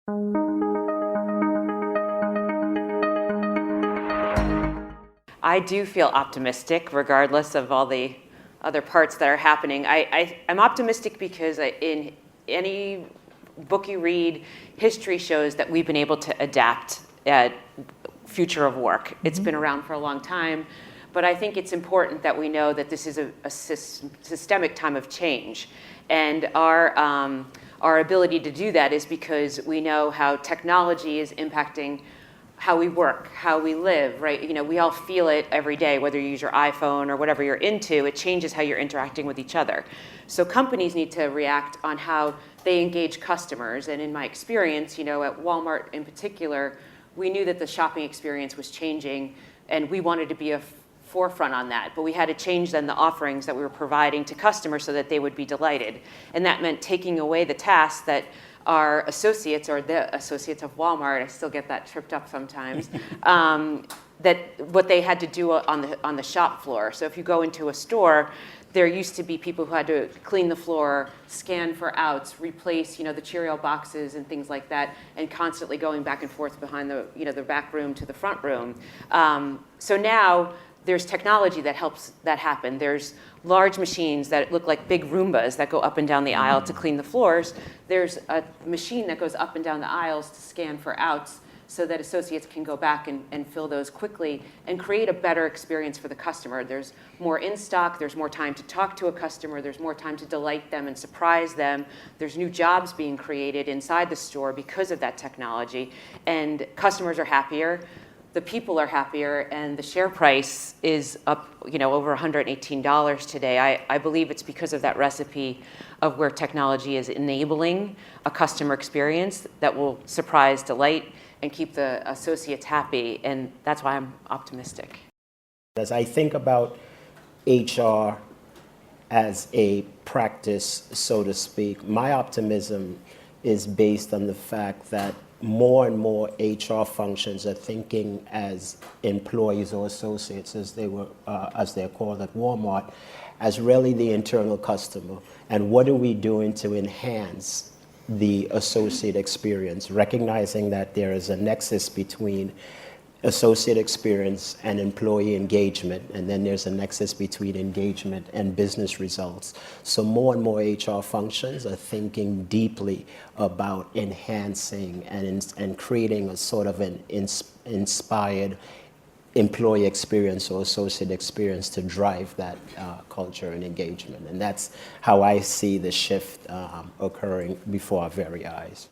I do feel optimistic regardless of all the other parts that are happening. I'm optimistic because in any book you read, history shows that we've been able to adapt at future of work. It's been around for a long time, but I think it's important that we know that this is a systemic time of change. And our ability to do that is because we know how technology is impacting how we work, how we live, right? You know, we all feel it every day, whether you use your iPhone or whatever you're into, it changes how you're interacting with each other. So companies need to react on how they engage customers. And in my experience, you know, at Walmart in particular, we knew that the shopping experience was changing and we wanted to be a forefront on that, but we had to change then the offerings that we were providing to customers so that they would be delighted. And that meant taking away the tasks that our associates or the associates of Walmart, I still get that tripped up sometimes, that what they had to do on the shop floor. So if you go into a store, there used to be people who had to clean the floor, scan for outs, replace, you know, the Cheerio boxes and things like that, and constantly going back and forth behind the, you know, the back room to the front room. So now there's technology that helps that happen. There's large machines that look like big Roombas that go up and down the aisle to clean the floors. There's a machine that goes up and down the aisles to scan for outs so that associates can go back and fill those quickly and create a better experience for the customer. There's more in stock, there's more time to talk to a customer, there's more time to delight them and surprise them. There's new jobs being created inside the store because of that technology, and customers are happier. The people are happier, and the share price is up, you know, over $118 today. I believe it's because of that recipe of where technology is enabling a customer experience that will surprise, delight, and keep the associates happy, and that's why I'm optimistic. As I think about HR as a practice, so to speak, my optimism is based on the fact that more and more HR functions are thinking as employees or associates, as they're called at Walmart, as really the internal customer. And what are we doing to enhance the associate experience, recognizing that there is a nexus between associate experience and employee engagement, and then there's a nexus between engagement and business results. So more and more HR functions are thinking deeply about enhancing and creating a sort of an inspired employee experience or associate experience to drive that culture and engagement. And that's how I see the shift occurring before our very eyes.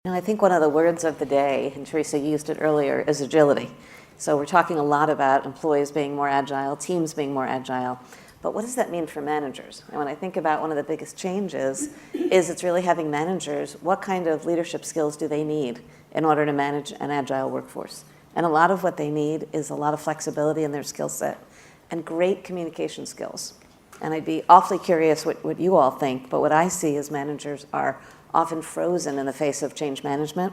And I think one of the words of the day, and Teresa used it earlier, is agility. So we're talking a lot about employees being more agile, teams being more agile, but what does that mean for managers? And when I think about one of the biggest changes is it's really having managers, what kind of leadership skills do they need in order to manage an agile workforce? And a lot of what they need is a lot of flexibility in their skill set and great communication skills. And I'd be awfully curious what you all think, but what I see is managers are often frozen in the face of change management,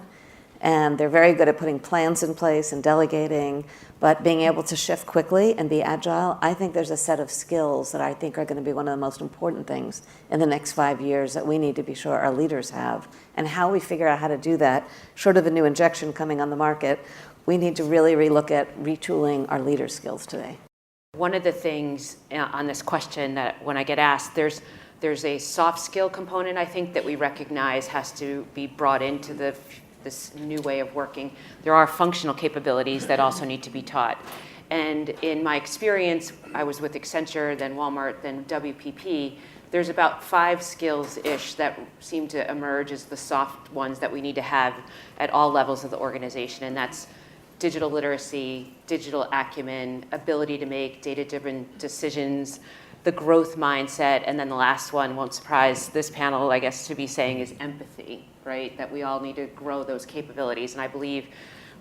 and they're very good at putting plans in place and delegating, but being able to shift quickly and be agile, I think there's a set of skills that I think are going to be one of the most important things in the next 5 years that we need to be sure our leaders have. And how we figure out how to do that, short of a new injection coming on the market, we need to really relook at retooling our leader skills today. One of the things on this question that when I get asked, there's a soft skill component, I think, that we recognize has to be brought into this new way of working. There are functional capabilities that also need to be taught. And in my experience, I was with Accenture, then Walmart, then WPP, there's about 5 skills-ish that seem to emerge as the soft ones that we need to have at all levels of the organization, and that's digital literacy, digital acumen, ability to make data-driven decisions, the growth mindset, and then the last one, won't surprise this panel, I guess, to be saying is empathy, right? That we all need to grow those capabilities, and I believe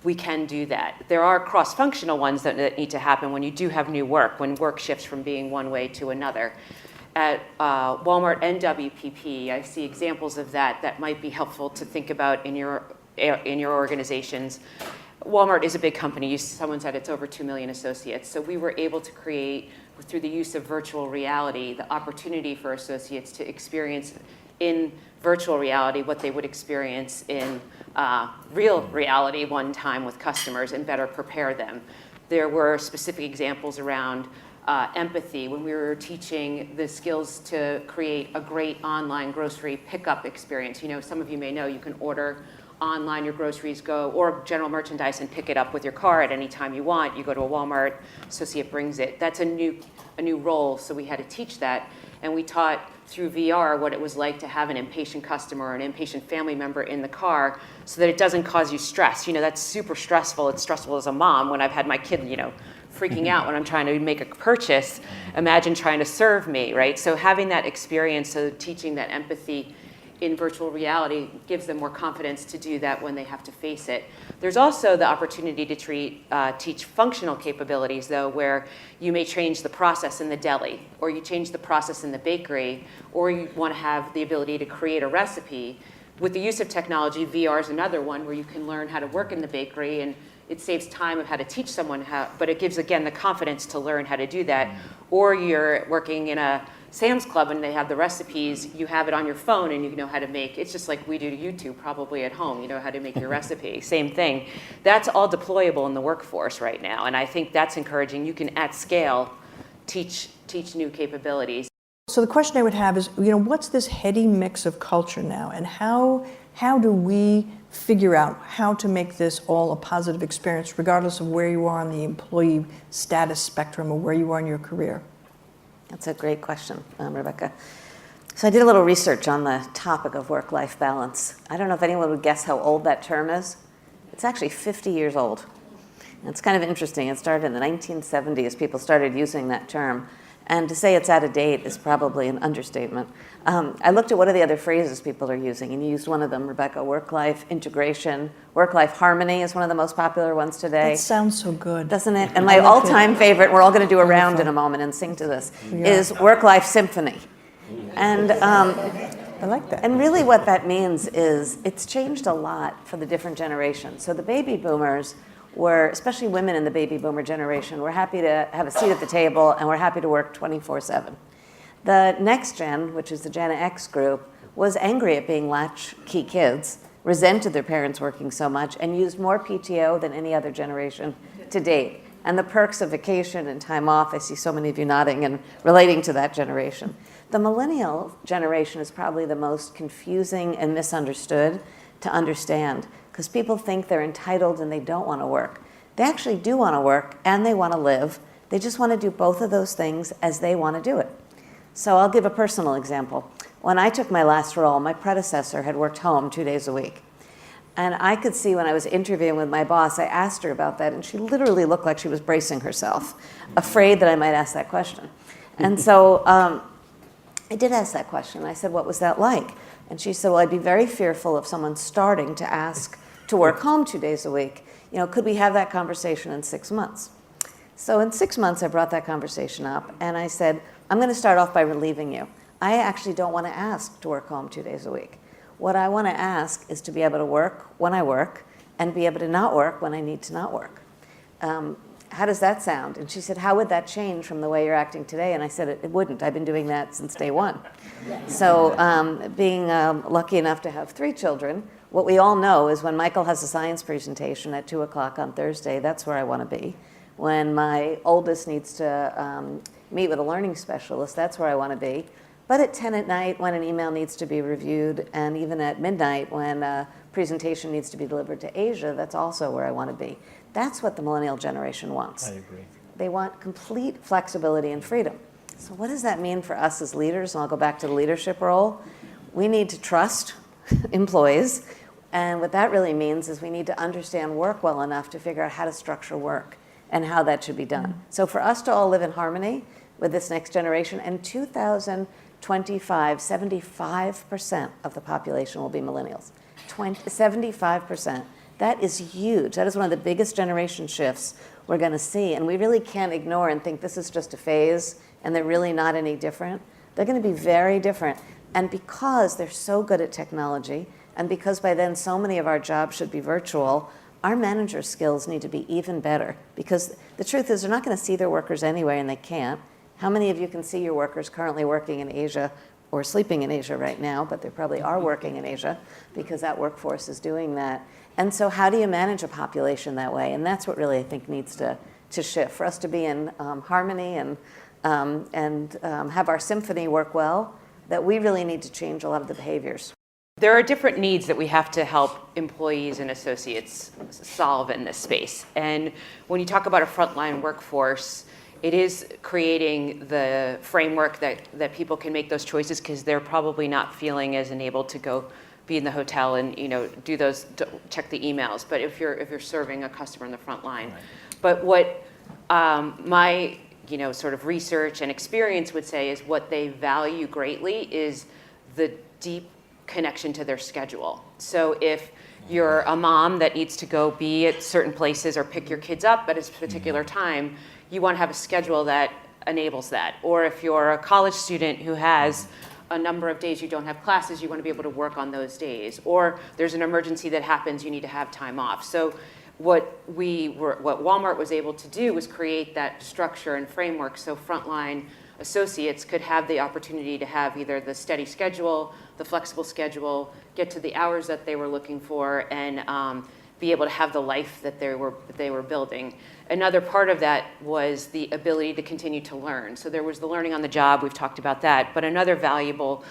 we can do that. There are cross-functional ones that need to happen when you do have new work, when work shifts from being one way to another. At Walmart and WPP, I see examples of that might be helpful to think about in your organizations. Walmart is a big company. Someone said it's over 2 million associates. So we were able to create, through the use of virtual reality, the opportunity for associates to experience in virtual reality what they would experience in real reality one time with customers and better prepare them. There were specific examples around empathy when we were teaching the skills to create a great online grocery pickup experience. You know, some of you may know you can order online your groceries, go, or general merchandise, and pick it up with your car at any time you want. You go to a Walmart, associate brings it. That's a new role, so we had to teach that. And we taught through VR what it was like to have an impatient customer or an impatient family member in the car so that it doesn't cause you stress. You know, that's super stressful. It's stressful as a mom when I've had my kid, you know, freaking out when I'm trying to make a purchase. Imagine trying to serve me, right? So having that experience, so teaching that empathy in virtual reality gives them more confidence to do that when they have to face it. There's also the opportunity to teach functional capabilities, though, where you may change the process in the deli, or you change the process in the bakery, or you want to have the ability to create a recipe. With the use of technology, VR is another one where you can learn how to work in the bakery, and it saves time of how to teach someone how, but it gives, again, the confidence to learn how to do that. Or you're working in a Sam's Club and they have the recipes, you have it on your phone and you know how to make, it's just like we do to YouTube probably at home, you know how to make your recipe, same thing. That's all deployable in the workforce right now, and I think that's encouraging. You can, at scale, teach new capabilities. So the question I would have is, you know, what's this heady mix of culture now, and how do we figure out how to make this all a positive experience, regardless of where you are on the employee status spectrum or where you are in your career? That's a great question, Rebecca. So I did a little research on the topic of work-life balance. I don't know if anyone would guess how old that term is. It's actually 50 years old. And it's kind of interesting. It started in the 1970s. People started using that term. And to say it's out of date is probably an understatement. I looked at what are the other phrases people are using, and you used one of them, Rebecca: work-life integration. Work-life harmony is one of the most popular ones today. That sounds so good. Doesn't it? And my all-time favorite, we're all going to do a round in a moment and sing to this, is work-life symphony. And I like that. And really what that means is it's changed a lot for the different generations. So the baby boomers were, especially women in the baby boomer generation, were happy to have a seat at the table and were happy to work 24/7. The next gen, which is the Gen X group, was angry at being latchkey kids, resented their parents working so much, and used more PTO than any other generation to date. And the perks of vacation and time off, I see so many of you nodding and relating to that generation. The millennial generation is probably the most confusing and misunderstood to understand, because people think they're entitled and they don't want to work. They actually do want to work and they want to live. They just want to do both of those things as they want to do it. So I'll give a personal example. When I took my last role, my predecessor had worked home 2 days a week. And I could see when I was interviewing with my boss, I asked her about that, and she literally looked like she was bracing herself, afraid that I might ask that question. And so I did ask that question. I said, what was that like? And she said, well, I'd be very fearful of someone starting to ask to work home 2 days a week. You know, could we have that conversation in 6 months? So in 6 months, I brought that conversation up, and I said, I'm going to start off by relieving you. I actually don't want to ask to work home 2 days a week. What I want to ask is to be able to work when I work and be able to not work when I need to not work. How does that sound? And she said, how would that change from the way you're acting today? And I said, it wouldn't. I've been doing that since day one. So being lucky enough to have 3 children, what we all know is when Michael has a science presentation at 2 o'clock on Thursday, that's where I want to be. When my oldest needs to meet with a learning specialist, that's where I want to be. But at 10 at night, when an email needs to be reviewed, and even at midnight, when a presentation needs to be delivered to Asia, that's also where I want to be. That's what the millennial generation wants. I agree. They want complete flexibility and freedom. So what does that mean for us as leaders? And I'll go back to the leadership role. We need to trust employees. And what that really means is we need to understand work well enough to figure out how to structure work and how that should be done. So for us to all live in harmony with this next generation, and 2025, 75% of the population will be millennials. 75%. That is huge. That is one of the biggest generation shifts we're going to see. And we really can't ignore and think this is just a phase and they're really not any different. They're going to be very different. And because they're so good at technology, and because by then so many of our jobs should be virtual, our manager skills need to be even better. Because the truth is they're not going to see their workers anyway, and they can't. How many of you can see your workers currently working in Asia or sleeping in Asia right now, but they probably are working in Asia because that workforce is doing that. And so how do you manage a population that way? And that's what really I think needs to shift. For us to be in harmony and have our symphony work well, that we really need to change a lot of the behaviors. There are different needs that we have to help employees and associates solve in this space. And when you talk about a frontline workforce, it is creating the framework that people can make those choices because they're probably not feeling as enabled to go be in the hotel and do those, check the emails. But if you're serving a customer in the front line. Right. But what my sort of research and experience would say is what they value greatly is the deep connection to their schedule. So if you're a mom that needs to go be at certain places or pick your kids up at a particular time, you want to have a schedule that enables that. Or if you're a college student who has a number of days you don't have classes, you want to be able to work on those days. Or there's an emergency that happens, you need to have time off. So what Walmart was able to do was create that structure and framework so frontline associates could have the opportunity to have either the steady schedule, the flexible schedule, get to the hours that they were looking for, and be able to have the life that they were building. Another part of that was the ability to continue to learn. So there was the learning on the job, we've talked about that, but another valuable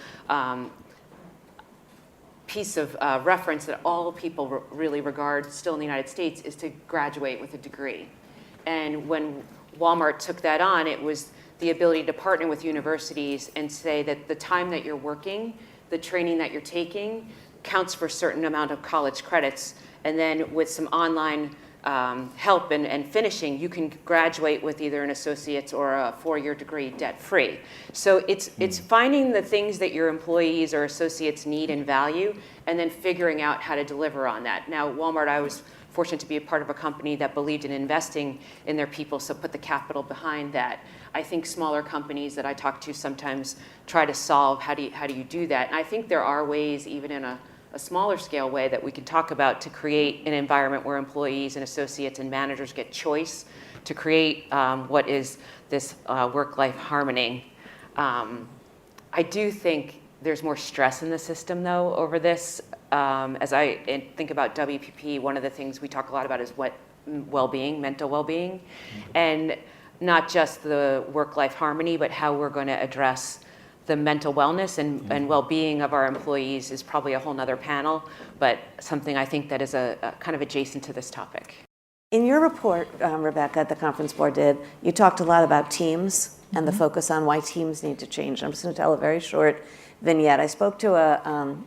piece of reference that all people really regard still in the United States is to graduate with a degree. And when Walmart took that on, it was the ability to partner with universities and say that the time that you're working, the training that you're taking, counts for a certain amount of college credits. And then with some online help and finishing, you can graduate with either an associate's or a 4-year degree debt-free. So it's finding the things that your employees or associates need and value, and then figuring out how to deliver on that. Now, Walmart, I was fortunate to be a part of a company that believed in investing in their people, so put the capital behind that. I think smaller companies that I talk to sometimes try to solve how do you do that. And I think there are ways, even in a smaller scale way, that we can talk about to create an environment where employees and associates and managers get choice to create what is this work-life harmony. I do think there's more stress in the system, though, over this. As I think about WPP, one of the things we talk a lot about is well-being, mental well-being, and not just the work-life harmony, but how we're going to address the mental wellness and well-being of our employees is probably a whole nother panel, but something I think that is a kind of adjacent to this topic. In your report, Rebecca, the conference board did, you talked a lot about teams and the focus on why teams need to change. I'm just going to tell a very short vignette. I spoke to a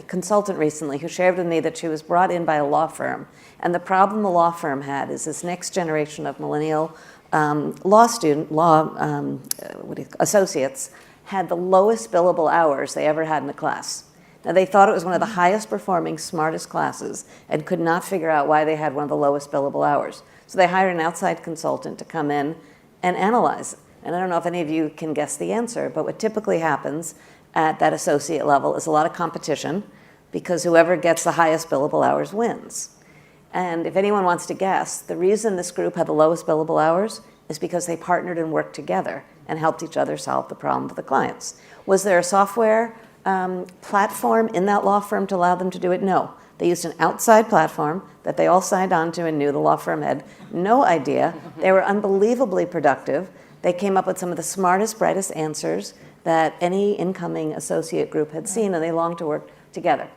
consultant recently who shared with me that she was brought in by a law firm, and the problem the law firm had is this next generation of millennial associates had the lowest billable hours they ever had in a class. Now, they thought it was one of the highest performing, smartest classes and could not figure out why they had one of the lowest billable hours. So they hired an outside consultant to come in and analyze it. And I don't know if any of you can guess the answer, but what typically happens at that associate level is a lot of competition because whoever gets the highest billable hours wins. And if anyone wants to guess, the reason this group had the lowest billable hours is because they partnered and worked together and helped each other solve the problem for the clients. Was there a software platform in that law firm to allow them to do it? No. They used an outside platform that they all signed on to and knew the law firm had no idea. They were unbelievably productive. They came up with some of the smartest, brightest answers that any incoming associate group had seen, and they longed to work together.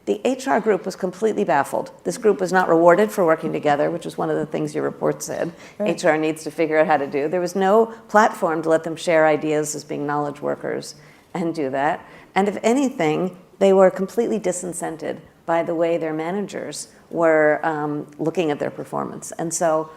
The HR group was completely baffled. This group was not rewarded for working together, which was one of the things your report said right. HR needs to figure out how to do. There was no platform to let them share ideas as being knowledge workers and do that. And if anything, they were completely disincented by the way their managers were looking at their performance. And so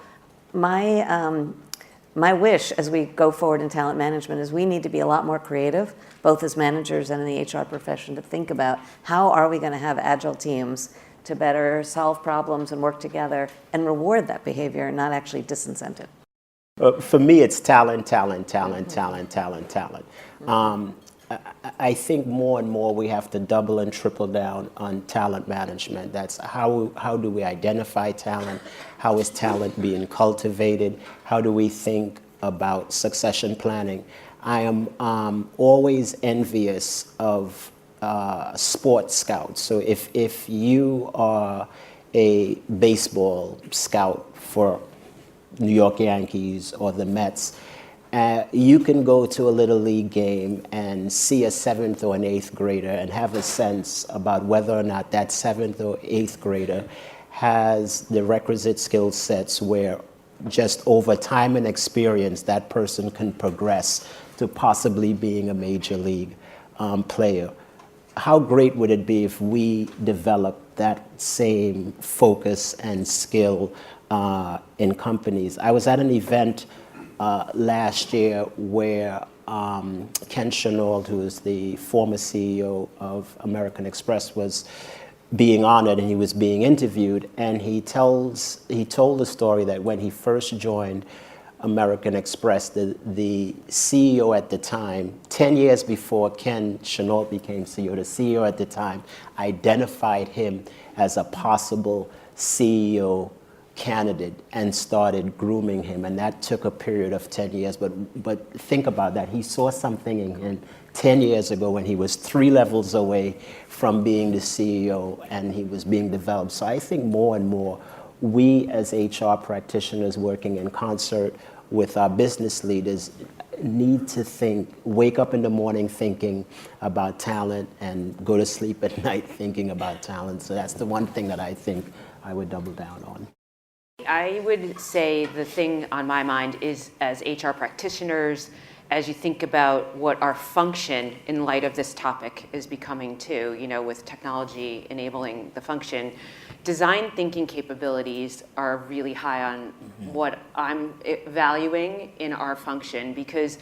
my wish as we go forward in talent management is we need to be a lot more creative, both as managers and in the HR profession, to think about how are we going to have agile teams to better solve problems and work together and reward that behavior and not actually disincentive. For me, it's talent. I think more and more we have to double and triple down on talent management. That's how do we identify talent? How is talent being cultivated? How do we think about succession planning? I am always envious of sports scouts. So if you are a baseball scout for New York Yankees or the Mets, you can go to a Little League game and see a 7th or an 8th grader and have a sense about whether or not that 7th or 8th grader has the requisite skill sets where just over time and experience that person can progress to possibly being a major league player. How great would it be if we developed that same focus and skill in companies? I was at an event last year where Ken Chenault, who is the former CEO of American Express, was being honored and he was being interviewed, and he told the story that when he first joined American Express, the CEO at the time, 10 years before Ken Chenault became CEO, the CEO at the time identified him as a possible CEO candidate and started grooming him, and that took a period of 10 years. But think about that. He saw something in him 10 years ago when he was 3 levels away from being the CEO and he was being developed. So I think more and more we as HR practitioners working in concert with our business leaders need to wake up in the morning thinking about talent and go to sleep at night thinking about talent. So that's the one thing that I think I would double down on. I would say the thing on my mind is, as HR practitioners, as you think about what our function in light of this topic is becoming too, with technology enabling the function, design thinking capabilities are really high on what I'm valuing in our function, because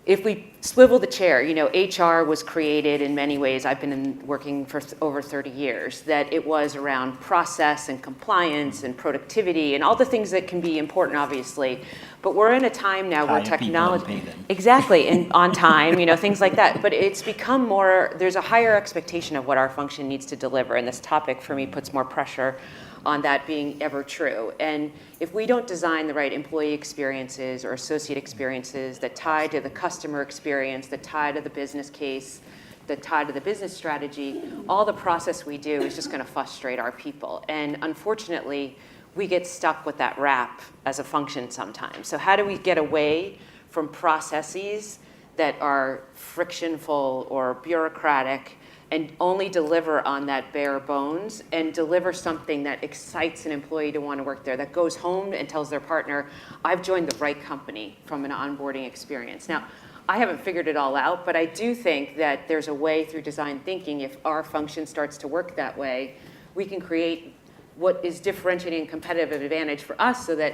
if we swivel the chair, HR was created in many ways. I've been working for over 30 years, that it was around process and compliance and productivity and all the things that can be important, obviously. But we're in a time now where technology, exactly, and on time, things like that. But it's become more, there's a higher expectation of what our function needs to deliver. And this topic for me puts more pressure on that being ever true. And if we don't design the right employee experiences or associate experiences that tie to the customer experience, that tie to the business case, that tie to the business strategy, all the process we do is just going to frustrate our people. And unfortunately, we get stuck with that rap as a function sometimes. So how do we get away from processes that are frictionful or bureaucratic and only deliver on that bare bones and deliver something that excites an employee to want to work there, that goes home and tells their partner, I've joined the right company from an onboarding experience. Now, I haven't figured it all out, but I do think that there's a way through design thinking, if our function starts to work that way, we can create what is differentiating and competitive advantage for us so that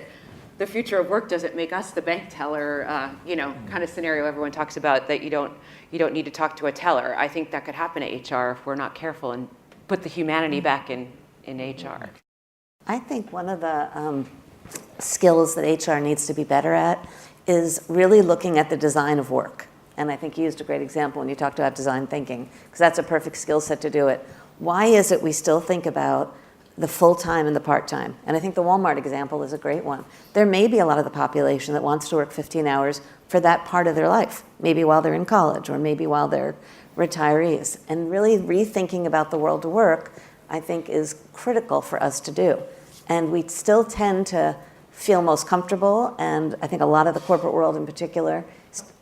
the future of work doesn't make us the bank teller, kind of scenario everyone talks about, that you don't need to talk to a teller. I think that could happen at HR if we're not careful and put the humanity back in HR. I think one of the skills that HR needs to be better at is really looking at the design of work. And I think you used a great example when you talked about design thinking, because that's a perfect skill set to do it. Why is it we still think about the full-time and the part-time? And I think the Walmart example is a great one. There may be a lot of the population that wants to work 15 hours for that part of their life, maybe while they're in college or maybe while they're retirees. And really rethinking about the world of work, I think, is critical for us to do. And we still tend to feel most comfortable, and I think a lot of the corporate world in particular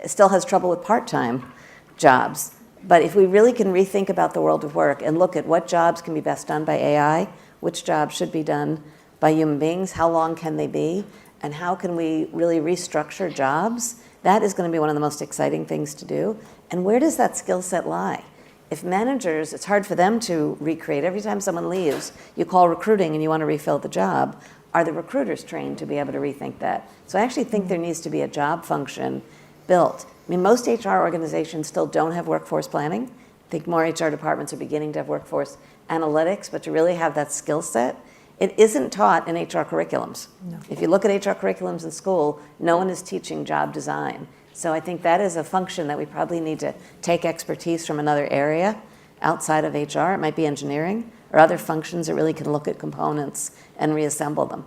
still has trouble with part-time jobs. But if we really can rethink about the world of work and look at what jobs can be best done by AI, which jobs should be done by human beings, how long can they be, and how can we really restructure jobs, that is going to be one of the most exciting things to do. And where does that skill set lie? If managers, it's hard for them to recreate. Every time someone leaves, you call recruiting and you want to refill the job. Are the recruiters trained to be able to rethink that? So I actually think there needs to be a job function built. I mean, most HR organizations still don't have workforce planning. I think more HR departments are beginning to have workforce analytics, but to really have that skill set, it isn't taught in HR curriculums. No. If you look at HR curriculums in school, no one is teaching job design. So I think that is a function that we probably need to take expertise from another area outside of HR. It might be engineering or other functions that really can look at components and reassemble them.